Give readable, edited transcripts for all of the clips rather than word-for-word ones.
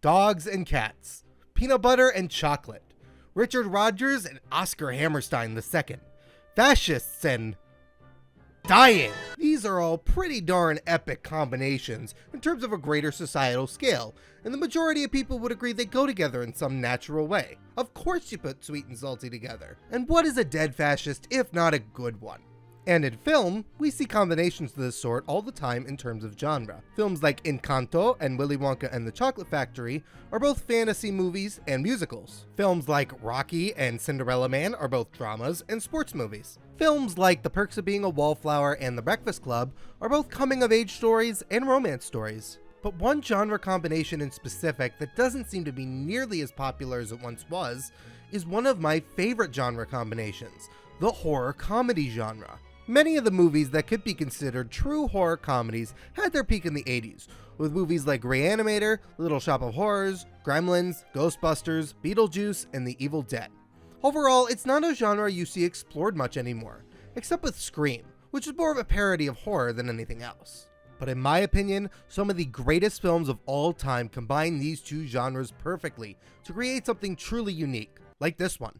dogs and cats, peanut butter and chocolate, Richard Rodgers and Oscar Hammerstein II, fascists and dying. These are all pretty darn epic combinations in terms of a greater societal scale, and the majority of people would agree they go together in some natural way. Of course you put sweet and salty together. And what is a dead fascist if not a good one? And in film, we see combinations of this sort all the time in terms of genre. Films like Encanto and Willy Wonka and the Chocolate Factory are both fantasy movies and musicals. Films like Rocky and Cinderella Man are both dramas and sports movies. Films like The Perks of Being a Wallflower and The Breakfast Club are both coming-of-age stories and romance stories. But one genre combination in specific that doesn't seem to be nearly as popular as it once was is one of my favorite genre combinations, the horror comedy genre. Many of the movies that could be considered true horror comedies had their peak in the 80s, with movies like Reanimator, Little Shop of Horrors, Gremlins, Ghostbusters, Beetlejuice, and The Evil Dead. Overall, it's not a genre you see explored much anymore, except with Scream, which is more of a parody of horror than anything else. But in my opinion, some of the greatest films of all time combine these two genres perfectly to create something truly unique, like this one.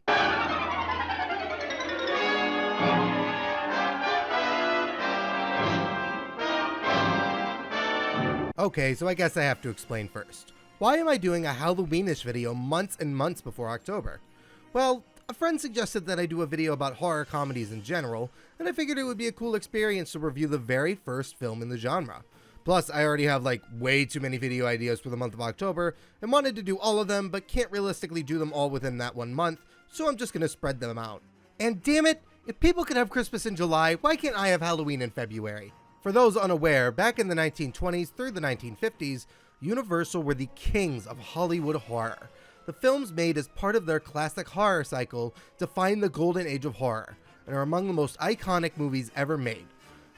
Okay, so I guess I have to explain first. Why am I doing a Halloweenish video months and months before October? Well, a friend suggested that I do a video about horror comedies in general, and I figured it would be a cool experience to review the very first film in the genre. Plus, I already have way too many video ideas for the month of October, and wanted to do all of them, but can't realistically do them all within that 1 month, so I'm just gonna spread them out. And damn it, if people can have Christmas in July, why can't I have Halloween in February? For those unaware, back in the 1920s through the 1950s, Universal were the kings of Hollywood horror. The films made as part of their classic horror cycle define the golden age of horror, and are among the most iconic movies ever made.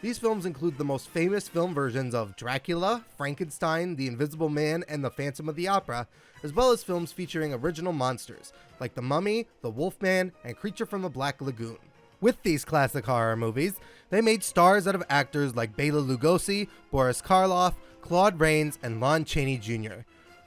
These films include the most famous film versions of Dracula, Frankenstein, The Invisible Man, and The Phantom of the Opera, as well as films featuring original monsters, like The Mummy, The Wolfman, and Creature from the Black Lagoon. With these classic horror movies, they made stars out of actors like Bela Lugosi, Boris Karloff, Claude Rains, and Lon Chaney Jr.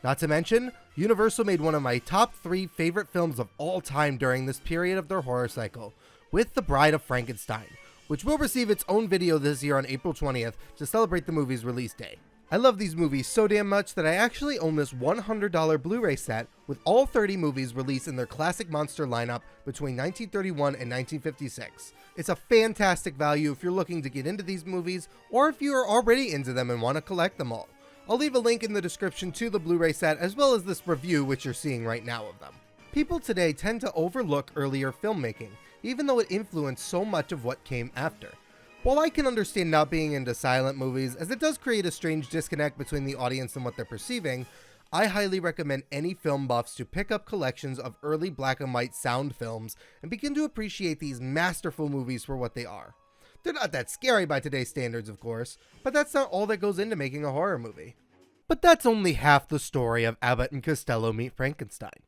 Not to mention, Universal made one of my top 3 favorite films of all time during this period of their horror cycle, with The Bride of Frankenstein, which will receive its own video this year on April 20th to celebrate the movie's release day. I love these movies so damn much that I actually own this $100 Blu-ray set with all 30 movies released in their classic monster lineup between 1931 and 1956. It's a fantastic value if you're looking to get into these movies, or if you are already into them and want to collect them all. I'll leave a link in the description to the Blu-ray set as well as this review which you're seeing right now of them. People today tend to overlook earlier filmmaking, even though it influenced so much of what came after. While I can understand not being into silent movies, as it does create a strange disconnect between the audience and what they're perceiving, I highly recommend any film buffs to pick up collections of early black and white sound films and begin to appreciate these masterful movies for what they are. They're not that scary by today's standards, of course, but that's not all that goes into making a horror movie. But that's only half the story of Abbott and Costello Meet Frankenstein.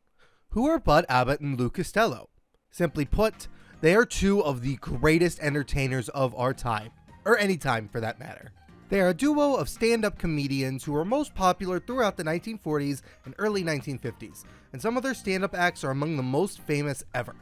Who are Bud Abbott and Lou Costello? Simply put, they are two of the greatest entertainers of our time, or any time for that matter. They are a duo of stand-up comedians who were most popular throughout the 1940s and early 1950s, and some of their stand-up acts are among the most famous ever.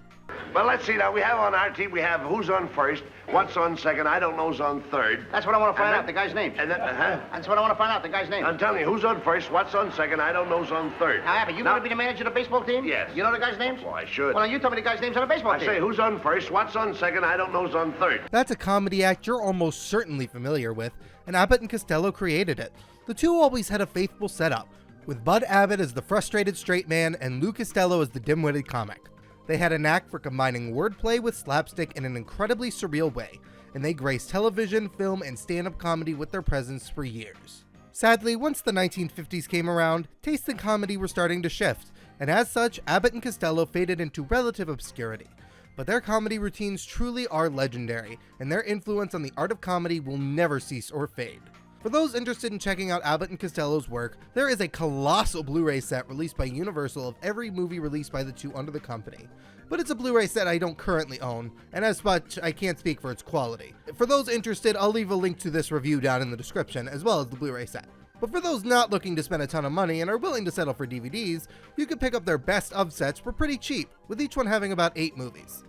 Well, let's see now. We have on our team, we have who's on first, what's on second, I don't know's on third. That's what I want to find out, the guy's name. And then, That's what I want to find out, the guy's name. I'm telling you, who's on first, what's on second, I don't know's on third. Now, Abbott, you going to be the manager of the baseball team? Yes. You know the guy's names? Well, I should. Well, you tell me the guy's names on the baseball team. I say, who's on first, what's on second, I don't know's on third. That's a comedy act you're almost certainly familiar with, and Abbott and Costello created it. The two always had a faithful setup, with Bud Abbott as the frustrated straight man and Lou Costello as the dim-witted comic. They had a knack for combining wordplay with slapstick in an incredibly surreal way, and they graced television, film, and stand-up comedy with their presence for years. Sadly, once the 1950s came around, tastes in comedy were starting to shift, and as such, Abbott and Costello faded into relative obscurity. But their comedy routines truly are legendary, and their influence on the art of comedy will never cease or fade. For those interested in checking out Abbott and Costello's work, there is a colossal Blu-ray set released by Universal of every movie released by the two under the company. But it's a Blu-ray set I don't currently own, and as such, I can't speak for its quality. For those interested, I'll leave a link to this review down in the description, as well as the Blu-ray set. But for those not looking to spend a ton of money and are willing to settle for DVDs, you can pick up their best of sets for pretty cheap, with each one having about 8 movies.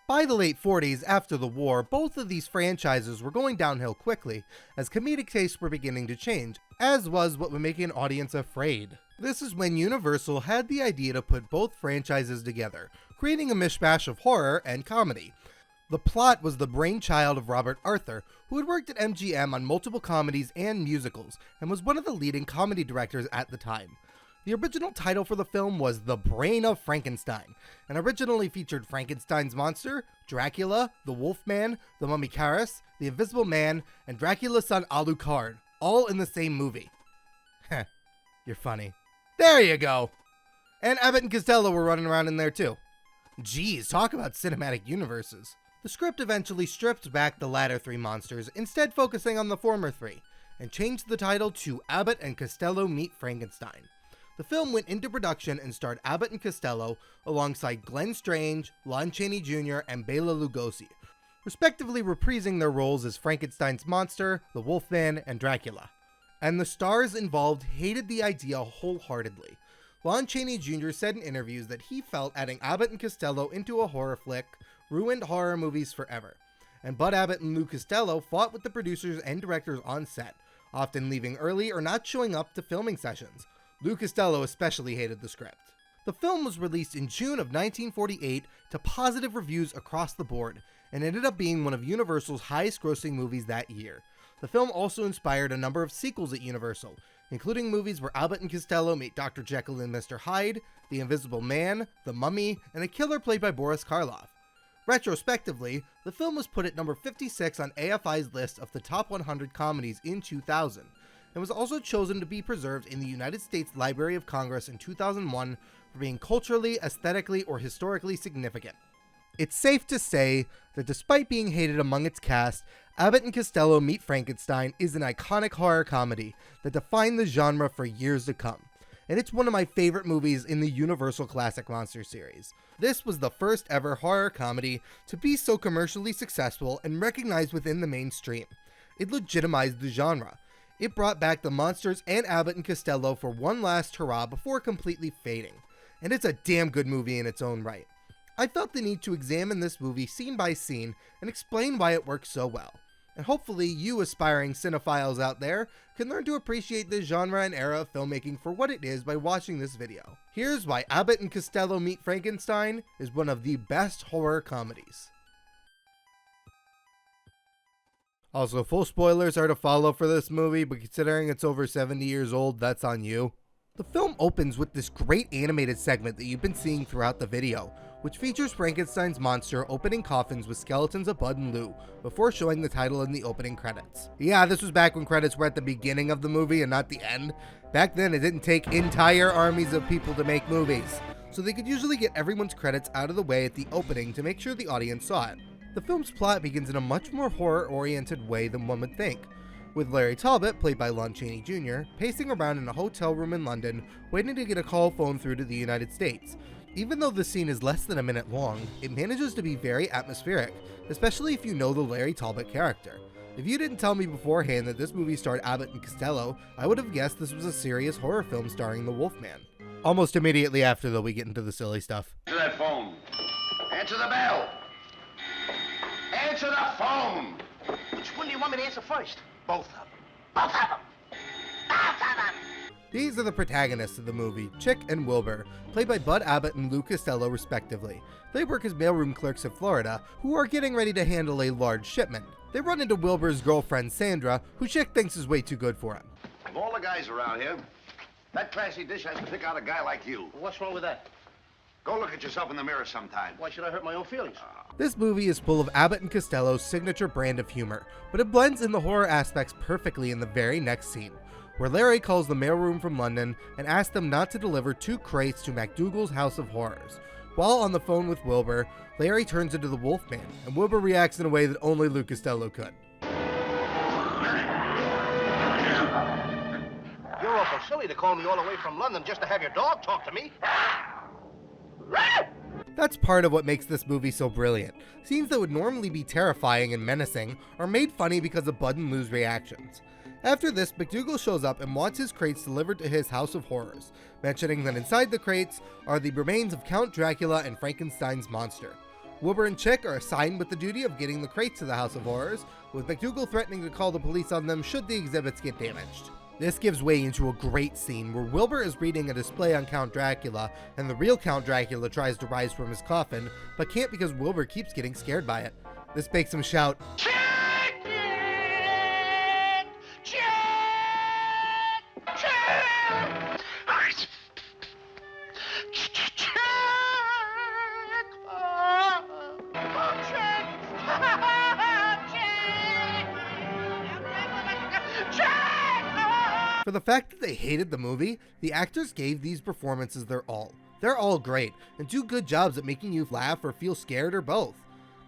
By the late 40s, after the war, both of these franchises were going downhill quickly, as comedic tastes were beginning to change, as was what would make an audience afraid. This is when Universal had the idea to put both franchises together, creating a mishmash of horror and comedy. The plot was the brainchild of Robert Arthur, who had worked at MGM on multiple comedies and musicals, and was one of the leading comedy directors at the time. The original title for the film was The Brain of Frankenstein, and originally featured Frankenstein's monster, Dracula, the Wolfman, the Mummy Karras, the Invisible Man, and Dracula's son Alucard, all in the same movie. Heh, you're funny. There you go! And Abbott and Costello were running around in there too. Geez, talk about cinematic universes. The script eventually stripped back the latter 3 monsters, instead focusing on the former 3, and changed the title to Abbott and Costello Meet Frankenstein. The film went into production and starred Abbott and Costello alongside Glenn Strange, Lon Chaney Jr., and Bela Lugosi, respectively reprising their roles as Frankenstein's monster, the Wolfman, and Dracula. And the stars involved hated the idea wholeheartedly. Lon Chaney Jr. said in interviews that he felt adding Abbott and Costello into a horror flick ruined horror movies forever. And Bud Abbott and Lou Costello fought with the producers and directors on set, often leaving early or not showing up to filming sessions. Lou Costello especially hated the script. The film was released in June of 1948 to positive reviews across the board, and ended up being one of Universal's highest grossing movies that year. The film also inspired a number of sequels at Universal, including movies where Abbott and Costello meet Dr. Jekyll and Mr. Hyde, The Invisible Man, The Mummy, and a killer played by Boris Karloff. Retrospectively, the film was put at number 56 on AFI's list of the top 100 comedies in 2000, and was also chosen to be preserved in the United States Library of Congress in 2001 for being culturally, aesthetically, or historically significant. It's safe to say that despite being hated among its cast, Abbott and Costello Meet Frankenstein is an iconic horror comedy that defined the genre for years to come, and it's one of my favorite movies in the Universal Classic Monster series. This was the first ever horror comedy to be so commercially successful and recognized within the mainstream. It legitimized the genre. It brought back the monsters and Abbott and Costello for one last hurrah before completely fading, and it's a damn good movie in its own right. I felt the need to examine this movie scene by scene and explain why it works so well, and hopefully you aspiring cinephiles out there can learn to appreciate this genre and era of filmmaking for what it is by watching this video. Here's why Abbott and Costello Meet Frankenstein is one of the best horror comedies. Also, full spoilers are to follow for this movie, but considering it's over 70 years old, that's on you. The film opens with this great animated segment that you've been seeing throughout the video, which features Frankenstein's monster opening coffins with skeletons of Bud and Lou, before showing the title in the opening credits. Yeah, this was back when credits were at the beginning of the movie and not the end. Back then, it didn't take entire armies of people to make movies, so they could usually get everyone's credits out of the way at the opening to make sure the audience saw it. The film's plot begins in a much more horror-oriented way than one would think, with Larry Talbot, played by Lon Chaney Jr., pacing around in a hotel room in London, waiting to get a call phone through to the United States. Even though the scene is less than a minute long, it manages to be very atmospheric, especially if you know the Larry Talbot character. If you didn't tell me beforehand that this movie starred Abbott and Costello, I would have guessed this was a serious horror film starring the Wolfman. Almost immediately after, though, we get into the silly stuff. Answer that phone. Answer the bell. Answer the phone. Which one do you want me to answer first? Both of them. Both of them. Both of them. These are the protagonists of the movie, Chick and Wilbur, played by Bud Abbott and Lou Costello respectively. They work as mailroom clerks in Florida, who are getting ready to handle a large shipment. They run into Wilbur's girlfriend Sandra, who Chick thinks is way too good for him. Of all the guys around here, that classy dish has to pick out a guy like you. What's wrong with that? Go look at yourself in the mirror sometime. Why should I hurt my own feelings? This movie is full of Abbott and Costello's signature brand of humor, but it blends in the horror aspects perfectly in the very next scene, where Larry calls the mailroom from London and asks them not to deliver 2 crates to MacDougal's House of Horrors. While on the phone with Wilbur, Larry turns into the Wolfman, and Wilbur reacts in a way that only Lou Costello could. You're awful silly to call me all the way from London just to have your dog talk to me. That's part of what makes this movie so brilliant. Scenes that would normally be terrifying and menacing are made funny because of Bud and Lou's reactions. After this, McDougal shows up and wants his crates delivered to his house of horrors, mentioning that inside the crates are the remains of Count Dracula and Frankenstein's monster. Wilbur and Chick are assigned with the duty of getting the crates to the house of horrors, with McDougal threatening to call the police on them should the exhibits get damaged. This gives way into a great scene where Wilbur is reading a display on Count Dracula, and the real Count Dracula tries to rise from his coffin, but can't because Wilbur keeps getting scared by it. This makes him shout, Check! Check! Check! For the fact that they hated the movie, the actors gave these performances their all. They're all great, and do good jobs at making you laugh or feel scared or both.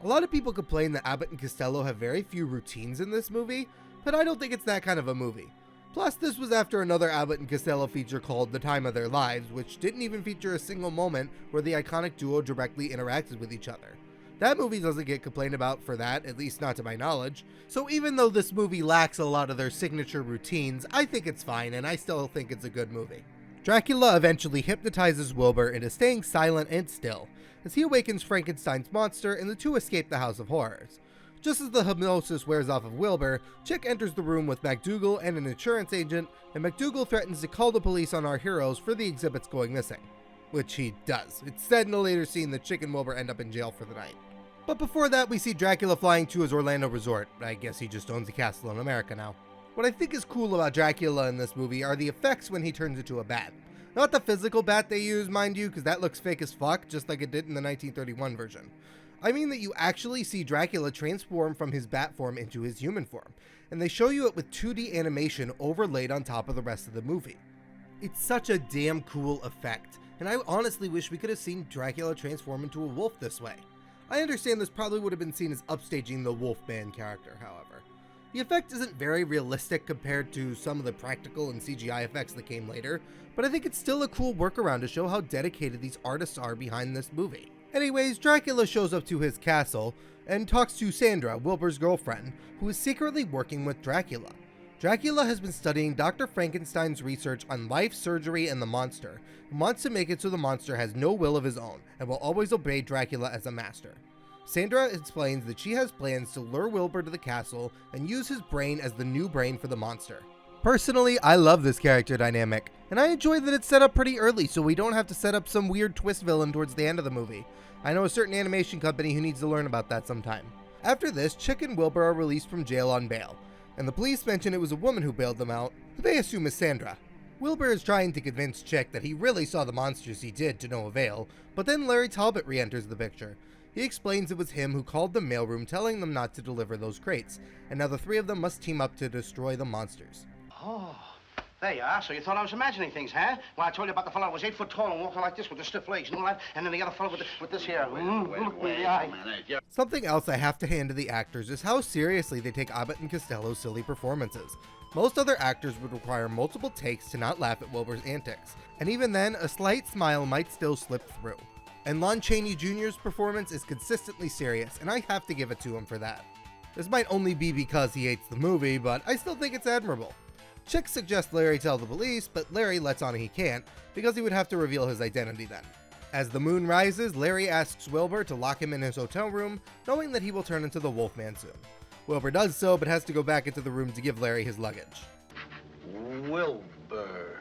A lot of people complain that Abbott and Costello have very few routines in this movie, but I don't think it's that kind of a movie. Plus, this was after another Abbott and Costello feature called The Time of Their Lives, which didn't even feature a single moment where the iconic duo directly interacted with each other. That movie doesn't get complained about for that, at least not to my knowledge. So even though this movie lacks a lot of their signature routines, I think it's fine, and I still think it's a good movie. Dracula eventually hypnotizes Wilbur into staying silent and still, as he awakens Frankenstein's monster and the two escape the House of Horrors. Just as the hypnosis wears off of Wilbur, Chick enters the room with McDougal and an insurance agent, and McDougal threatens to call the police on our heroes for the exhibits going missing. Which he does. It's said in a later scene that Chick and Wilbur end up in jail for the night. But before that, we see Dracula flying to his Orlando resort. I guess he just owns a castle in America now. What I think is cool about Dracula in this movie are the effects when he turns into a bat. Not the physical bat they use, mind you, because that looks fake as fuck, just like it did in the 1931 version. I mean that you actually see Dracula transform from his bat form into his human form, and they show you it with 2D animation overlaid on top of the rest of the movie. It's such a damn cool effect, and I honestly wish we could have seen Dracula transform into a wolf this way. I understand this probably would have been seen as upstaging the Wolfman character, however. The effect isn't very realistic compared to some of the practical and CGI effects that came later, but I think it's still a cool workaround to show how dedicated these artists are behind this movie. Anyways, Dracula shows up to his castle and talks to Sandra, Wilbur's girlfriend, who is secretly working with Dracula. Dracula has been studying Dr. Frankenstein's research on life, surgery, and the monster, and wants to make it so the monster has no will of his own, and will always obey Dracula as a master. Sandra explains that she has plans to lure Wilbur to the castle and use his brain as the new brain for the monster. Personally, I love this character dynamic, and I enjoy that it's set up pretty early so we don't have to set up some weird twist villain towards the end of the movie. I know a certain animation company who needs to learn about that sometime. After this, Chick and Wilbur are released from jail on bail, and the police mention it was a woman who bailed them out, who they assume is Sandra. Wilbur is trying to convince Chick that he really saw the monsters he did to no avail, but then Larry Talbot re-enters the picture. He explains it was him who called the mailroom telling them not to deliver those crates, and now the three of them must team up to destroy the monsters. Oh, there you are. So you thought I was imagining things, huh? Well, I told you about the fellow who was 8 foot tall and walking like this with the stiff legs and all that, and then the other fellow with this here. Look me in the eye. Something else I have to hand to the actors is how seriously they take Abbott and Costello's silly performances. Most other actors would require multiple takes to not laugh at Wilbur's antics, and even then, a slight smile might still slip through. And Lon Chaney Jr.'s performance is consistently serious, and I have to give it to him for that. This might only be because he hates the movie, but I still think it's admirable. Chick suggests Larry tell the police, but Larry lets on he can't, because he would have to reveal his identity then. As the moon rises, Larry asks Wilbur to lock him in his hotel room, knowing that he will turn into the Wolfman soon. Wilbur does so, but has to go back into the room to give Larry his luggage. Wilbur.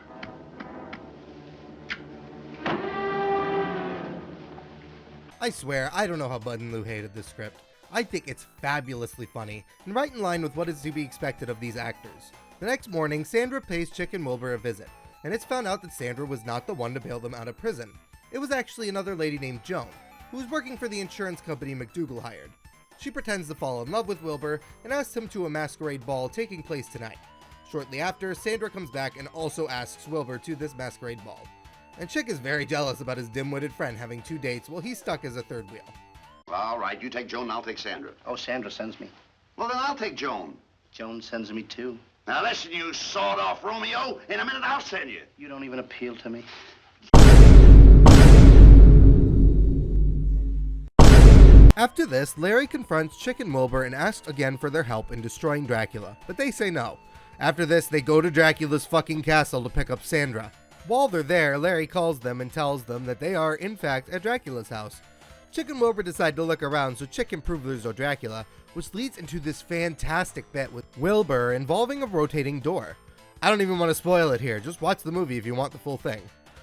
I swear, I don't know how Bud and Lou hated this script. I think it's fabulously funny, and right in line with what is to be expected of these actors. The next morning, Sandra pays Chick and Wilbur a visit, and it's found out that Sandra was not the one to bail them out of prison. It was actually another lady named Joan, who was working for the insurance company McDougal hired. She pretends to fall in love with Wilbur and asks him to a masquerade ball taking place tonight. Shortly after, Sandra comes back and also asks Wilbur to this masquerade ball. And Chick is very jealous about his dim-witted friend having 2 dates while he's stuck as a third wheel. All right, you take Joan and I'll take Sandra. Oh, Sandra sends me. Well, then I'll take Joan. Joan sends me, too. Now, listen, you sawed-off Romeo. In a minute, I'll send you. You don't even appeal to me. After this, Larry confronts Chick and Wilbur and asks again for their help in destroying Dracula, but they say no. After this, they go to Dracula's fucking castle to pick up Sandra. While they're there, Larry calls them and tells them that they are, in fact, at Dracula's house. Chick and Wilbur decide to look around so Chick can prove there's no Dracula, which leads into this fantastic bit with Wilbur involving a rotating door. I don't even want to spoil it here, just watch the movie if you want the full thing.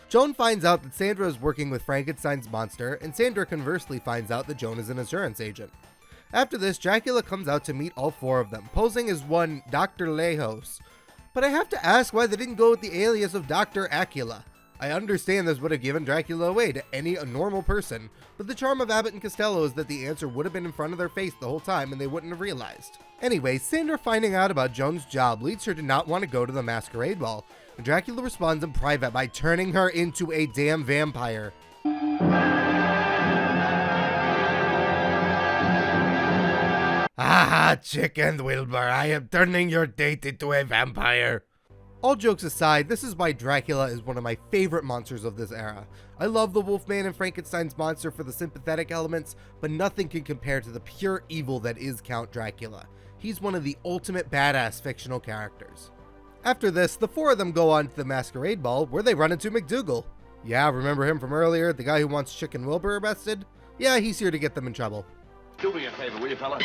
Joan finds out that Sandra is working with Frankenstein's monster, and Sandra conversely finds out that Joan is an insurance agent. After this, Dracula comes out to meet all four of them, posing as one Dr. Lejos. But I have to ask why they didn't go with the alias of Dr. Acula. I understand this would have given Dracula away to any normal person, but the charm of Abbott and Costello is that the answer would have been in front of their face the whole time and they wouldn't have realized. Anyway, Sandra finding out about Joan's job leads her to not want to go to the masquerade ball, and Dracula responds in private by turning her into a damn vampire. Ah, Chick and Wilbur, I am turning your date into a vampire. All jokes aside, this is why Dracula is one of my favorite monsters of this era. I love the Wolfman and Frankenstein's monster for the sympathetic elements, but nothing can compare to the pure evil that is Count Dracula. He's one of the ultimate badass fictional characters. After this, the four of them go on to the masquerade ball, where they run into McDougal. Yeah, remember him from earlier, the guy who wants Chick and Wilbur arrested? Yeah, he's here to get them in trouble. Do me a favor, will you, fella?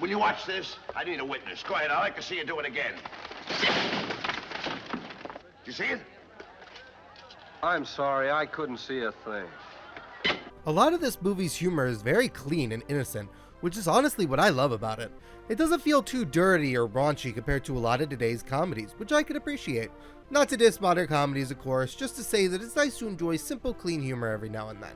Will you watch this? I need a witness. Go ahead, I'd like to see you do it again. You see it? I'm sorry, I couldn't see a thing. A lot of this movie's humor is very clean and innocent, which is honestly what I love about it. It doesn't feel too dirty or raunchy compared to a lot of today's comedies, which I can appreciate. Not to diss modern comedies, of course, just to say that it's nice to enjoy simple, clean humor every now and then.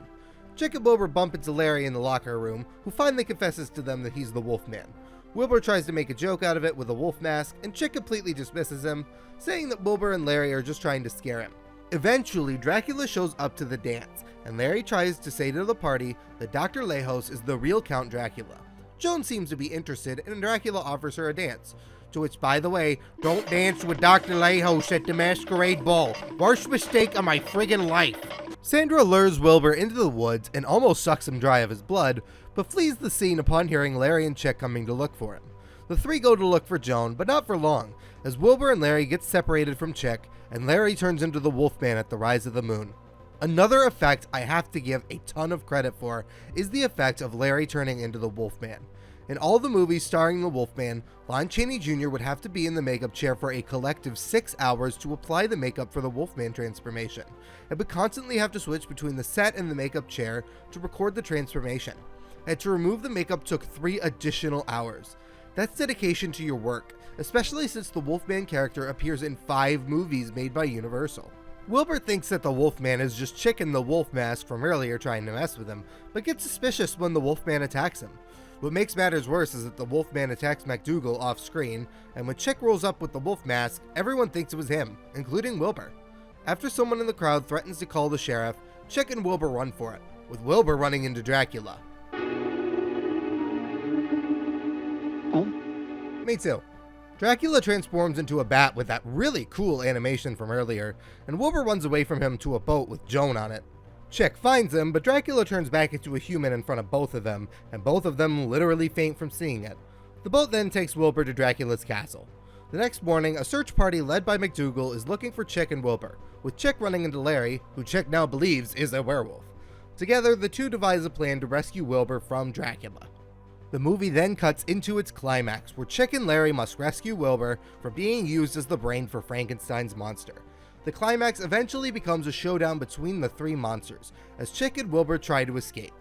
Chick and Wilbur bump into Larry in the locker room, who finally confesses to them that he's the Wolfman. Wilbur tries to make a joke out of it with a wolf mask, and Chick completely dismisses him, saying that Wilbur and Larry are just trying to scare him. Eventually, Dracula shows up to the dance, and Larry tries to say to the party that Dr. Lejos is the real Count Dracula. Joan seems to be interested, and Dracula offers her a dance. To which, by the way, don't dance with Dr. Lejos at the masquerade ball. Worst mistake of my friggin' life. Sandra lures Wilbur into the woods and almost sucks him dry of his blood, but flees the scene upon hearing Larry and Chick coming to look for him. The three go to look for Joan, but not for long, as Wilbur and Larry get separated from Chick, and Larry turns into the Wolfman at the rise of the moon. Another effect I have to give a ton of credit for is the effect of Larry turning into the Wolfman. In all the movies starring the Wolfman, Lon Chaney Jr. would have to be in the makeup chair for a collective 6 hours to apply the makeup for the Wolfman transformation, and would constantly have to switch between the set and the makeup chair to record the transformation. And to remove the makeup took 3 additional hours. That's dedication to your work, especially since the Wolfman character appears in 5 movies made by Universal. Wilbur thinks that the Wolfman is just Chick in the wolf mask from earlier trying to mess with him, but gets suspicious when the Wolfman attacks him. What makes matters worse is that the Wolfman attacks McDougal off screen, and when Chick rolls up with the wolf mask, everyone thinks it was him, including Wilbur. After someone in the crowd threatens to call the sheriff, Chick and Wilbur run for it, with Wilbur running into Dracula. Me too. Dracula transforms into a bat with that really cool animation from earlier, and Wilbur runs away from him to a boat with Joan on it. Chick finds him, but Dracula turns back into a human in front of both of them, and both of them literally faint from seeing it. The boat then takes Wilbur to Dracula's castle. The next morning, a search party led by McDougal is looking for Chick and Wilbur, with Chick running into Larry, who Chick now believes is a werewolf. Together, the two devise a plan to rescue Wilbur from Dracula. The movie then cuts into its climax, where Chick and Larry must rescue Wilbur from being used as the brain for Frankenstein's monster. The climax eventually becomes a showdown between the 3 monsters, as Chick and Wilbur try to escape.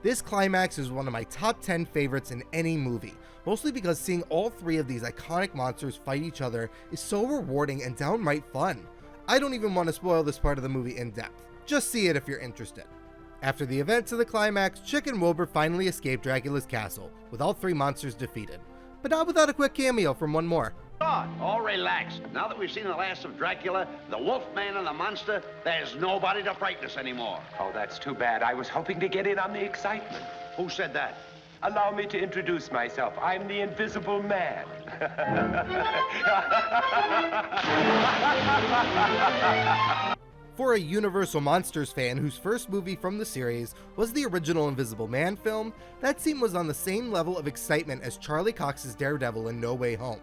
This climax is one of my top 10 favorites in any movie, mostly because seeing all 3 of these iconic monsters fight each other is so rewarding and downright fun. I don't even want to spoil this part of the movie in depth, just see it if you're interested. After the events of the climax, Chick and Wilbur finally escape Dracula's castle, with all 3 monsters defeated. But not without a quick cameo from one more. All relax. Now that we've seen the last of Dracula, the Wolfman and the monster, there's nobody to frighten us anymore. Oh, that's too bad. I was hoping to get in on the excitement. Who said that? Allow me to introduce myself. I'm the Invisible Man. For a Universal Monsters fan whose first movie from the series was the original Invisible Man film, that scene was on the same level of excitement as Charlie Cox's Daredevil in No Way Home.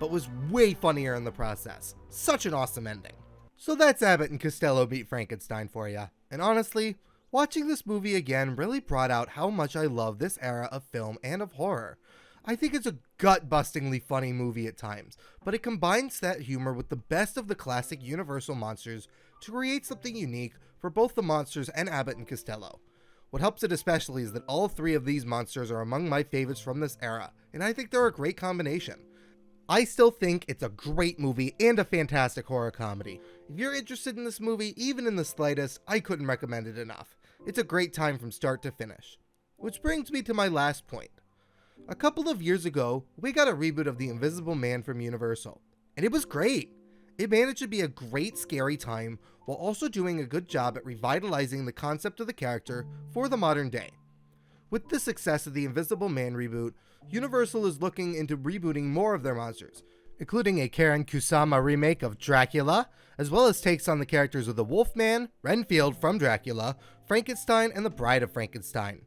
but was way funnier in the process. Such an awesome ending. So that's Abbott and Costello Meet Frankenstein for you. And honestly, watching this movie again really brought out how much I love this era of film and of horror. I think it's a gut-bustingly funny movie at times, but it combines that humor with the best of the classic Universal monsters to create something unique for both the monsters and Abbott and Costello. What helps it especially is that all three of these monsters are among my favorites from this era, and I think they're a great combination. I still think it's a great movie and a fantastic horror comedy. If you're interested in this movie, even in the slightest, I couldn't recommend it enough. It's a great time from start to finish. Which brings me to my last point. A couple of years ago, we got a reboot of The Invisible Man from Universal, and it was great. It managed to be a great scary time while also doing a good job at revitalizing the concept of the character for the modern day. With the success of the Invisible Man reboot, Universal is looking into rebooting more of their monsters, including a Karen Kusama remake of Dracula, as well as takes on the characters of the Wolfman, Renfield from Dracula, Frankenstein, and the Bride of Frankenstein.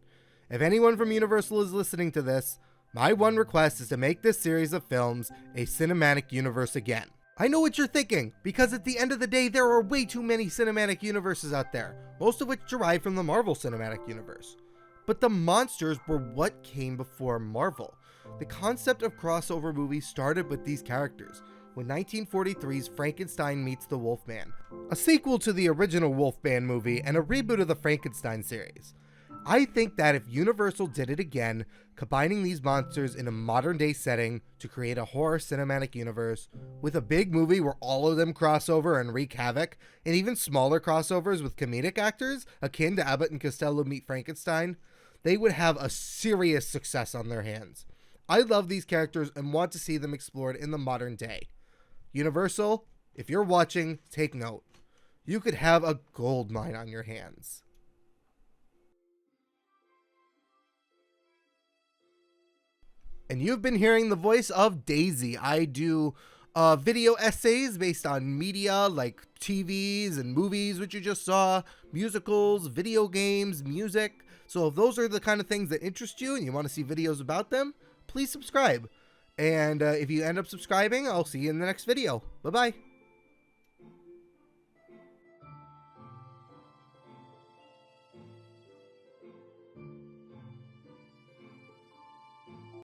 If anyone from Universal is listening to this, my one request is to make this series of films a cinematic universe again. I know what you're thinking, because at the end of the day, there are way too many cinematic universes out there, most of which derive from the Marvel Cinematic Universe. But the monsters were what came before Marvel. The concept of crossover movies started with these characters, when 1943's Frankenstein meets the Wolfman, a sequel to the original Wolfman movie and a reboot of the Frankenstein series. I think that if Universal did it again, combining these monsters in a modern day setting to create a horror cinematic universe, with a big movie where all of them cross over and wreak havoc, and even smaller crossovers with comedic actors, akin to Abbott and Costello Meet Frankenstein, they would have a serious success on their hands. I love these characters and want to see them explored in the modern day. Universal, if you're watching, take note. You could have a gold mine on your hands. And you've been hearing the voice of Daisy. I do video essays based on media like TVs and movies, which you just saw, musicals, video games, music. So if those are the kind of things that interest you and you want to see videos about them, please subscribe. And if you end up subscribing, I'll see you in the next video. Bye-bye.